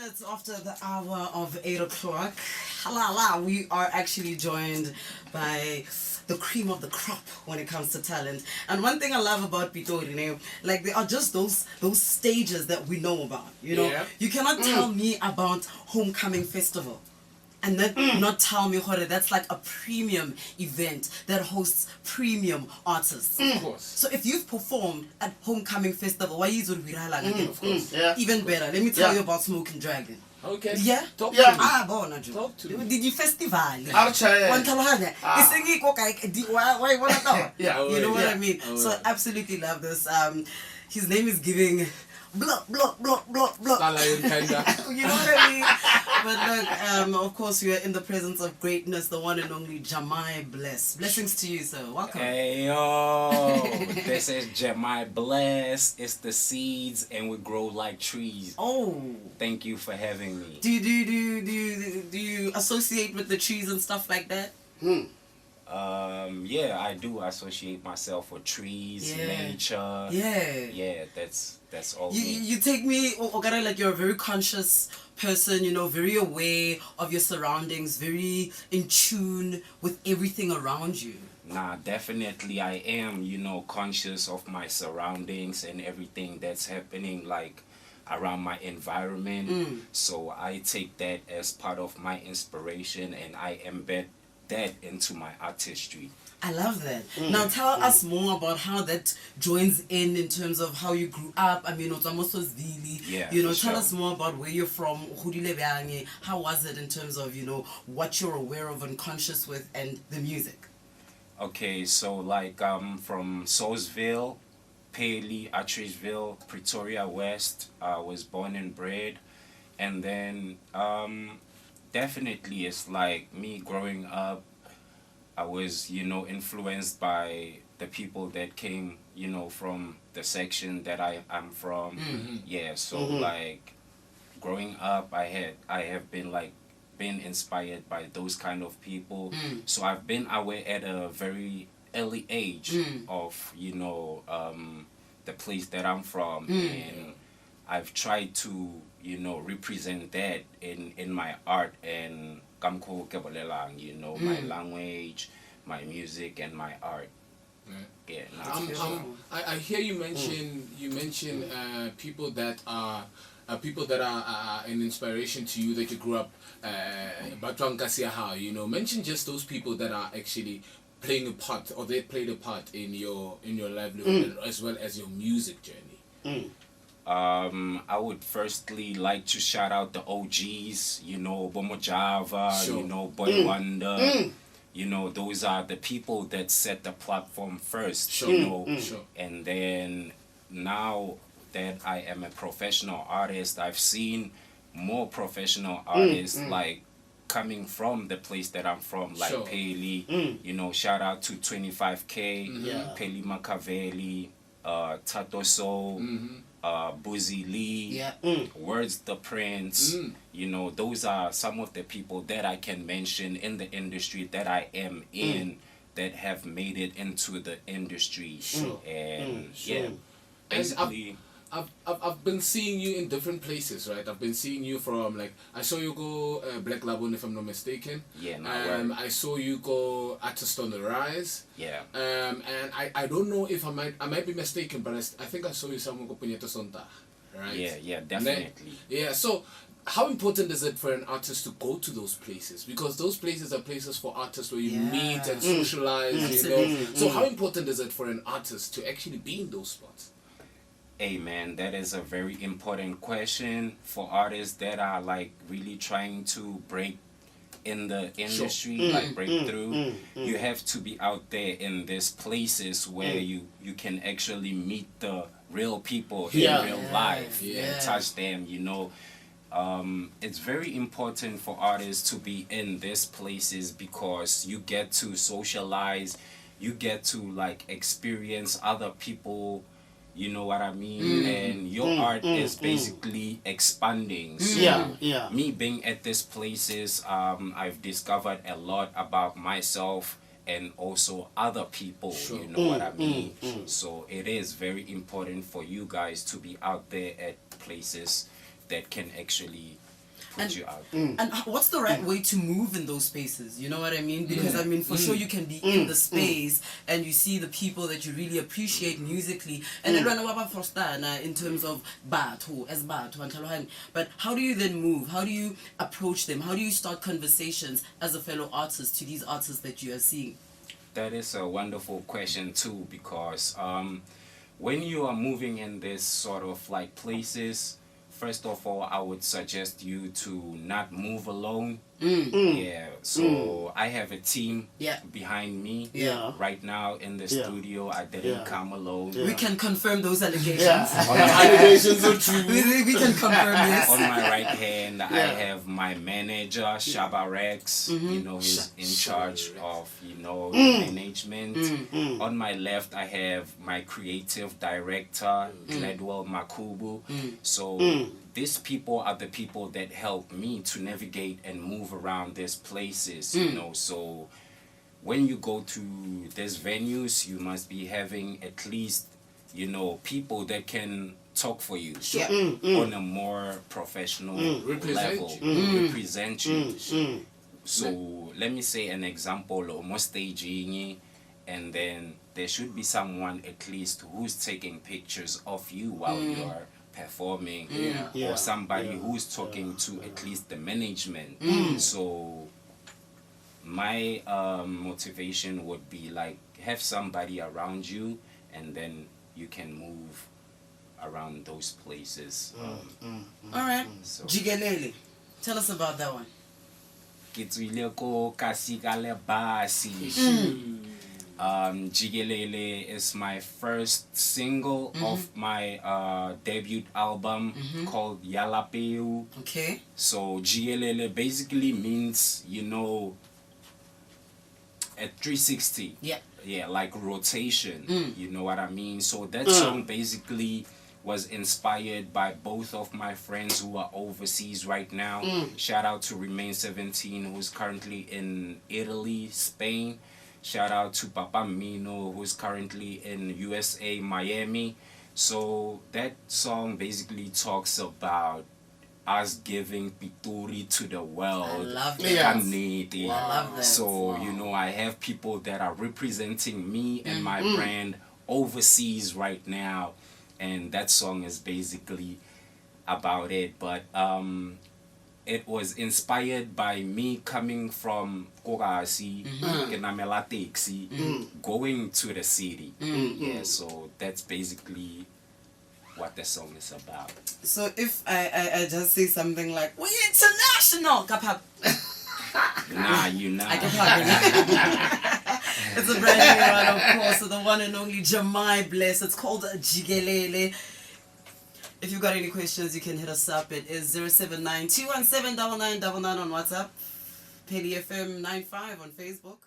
minutes after the hour of 8 o'clock, halala, we are actually joined by the cream of the crop when it comes to talent. And one thing I love about B.O.Y, like they are just those stages that we know about. You know, you cannot tell me about Homecoming Festival and then not tell me Hore, that's like a premium event that hosts premium artists. Of course. So if you've performed at Homecoming Festival, why is it again? Of course. Even better. Let me tell you about Smoking Dragon. Okay. Yeah? Talk to me. Talk to me. Did you festival? I'll try it. Why Yeah. You know what I mean? So I absolutely love this. His name is giving blah blah blah blah blah. You know what I mean? But look, of course we are in the presence of greatness, the one and only Jamai Bless. Blessings to you, sir. Welcome. Hey yo, this is Jamai Bless. It's the seeds and we grow like trees. Oh. Thank you for having me. Do you associate with the trees and stuff like that? Yeah, I do associate myself with trees, nature. Yeah, that's all. You take me, Ogara, like you're a very conscious person, you know, very aware of your surroundings, very in tune with everything around you. Nah, definitely I am, you know, conscious of my surroundings and everything that's happening, like around my environment. So I take that as part of my inspiration and I embed that into my artistry. I love that. Now tell us more about how that joins in terms of how you grew up. I mean, yeah, you know, tell us more about where you're from, how was it in terms of, you know, what you're aware of and conscious with and the music. Okay, so like from Saulsville, Pheli, Atteridgeville, Pretoria West, was born and bred. And then definitely it's like me growing up, I was, you know, influenced by the people that came, you know, from the section that I'm from. Yeah, so like growing up I have been like been inspired by those kind of people. So I've been aware at a very early age of, you know, the place that I'm from, and I've tried to, you know, represent that in my art and kamko kebolelang, you know, my language, my music, and my art. Yeah. I hear you mention people that are an inspiration to you that you grew up. You know, mention just those people that are actually playing a part or they played a part in your livelihood as well as your music journey. I would firstly like to shout out the OGs, you know, Mojava, you know, Boy Wonder. You know, those are the people that set the platform first, you know. And then now that I am a professional artist, I've seen more professional artists like coming from the place that I'm from, like Pheli, you know, shout out to 25K, Pheli Makaveli, Thato Saul, Buzzi, Wordz the Prince, you know, those are some of the people that I can mention in the industry that I am in that have made it into the industry. And yeah, basically. I've been seeing you in different places, right? I've been seeing you from, like, I saw you go Black Label, if I'm not mistaken. Yeah, I saw you go Artist on the Rise. Yeah. And I don't know if I might be mistaken, but I think I saw you somewhere go Punyeto Sonta, right? Yeah, definitely. Yeah, so how important is it for an artist to go to those places? Because those places are places for artists where you meet and socialize, you know. So how important is it for an artist to actually be in those spots? Hey man, that is a very important question for artists that are like really trying to break in the industry, like break through. You have to be out there in these places where you can actually meet the real people in real life and touch them, you know. It's very important for artists to be in these places because you get to socialize, you get to like experience other people. You know what I mean? And your art is basically expanding. So me being at these places, I've discovered a lot about myself and also other people, you know what I mean? So it is very important for you guys to be out there at places that can actually put you out there. And what's the right way to move in those spaces? You know what I mean? Because I mean, for sure you can be in the space and you see the people that you really appreciate musically, and then in terms of batho as batho. But how do you then move? How do you approach them? How do you start conversations as a fellow artist to these artists that you are seeing? That is a wonderful question too, because when you are moving in this sort of like places, first of all, I would suggest you to not move alone. Yeah, so I have a team behind me right now in the studio. I didn't come alone. We can confirm those allegations. Allegations are true. We can confirm, yes. On my right hand, I have my manager, Shaba Rex. You know, he's in charge of, management. On my left, I have my creative director, Gladwell Makubu. So these people are the people that help me to navigate and move around these places, so when you go to these venues, you must be having at least, people that can talk for you on a more professional level, represent you. So let me say an example, almost staging, and then there should be someone at least who's taking pictures of you while you are performing, or somebody who's talking to at least the management. So my motivation would be like, have somebody around you, and then you can move around those places. All right. So. Jikelele, tell us about that one. Jikelele is my first single of my debut album called Yalapeu. Okay. So Jikelele basically means, a 360. Yeah, like rotation. You know what I mean? So that song basically was inspired by both of my friends who are overseas right now. Shout out to Remain 17, who's currently in Italy, Spain. Shout out to Papa Mino, who's currently in USA, Miami. So that song basically talks about us giving Pituri to the world. I love that. Wow. I love that. So, I have people that are representing me and my brand overseas right now. And that song is basically about it. But it was inspired by me coming from Kogasi, going to the city. Yeah, so that's basically what the song is about. So if I just say something like, "We international," nah, you not. I can It's a brand new one, of course. So the one and only Jamai Bless. It's called Jikelele. If you've got any questions, you can hit us up. It is 079-217-9999 on WhatsApp. Pheli FM 95 on Facebook.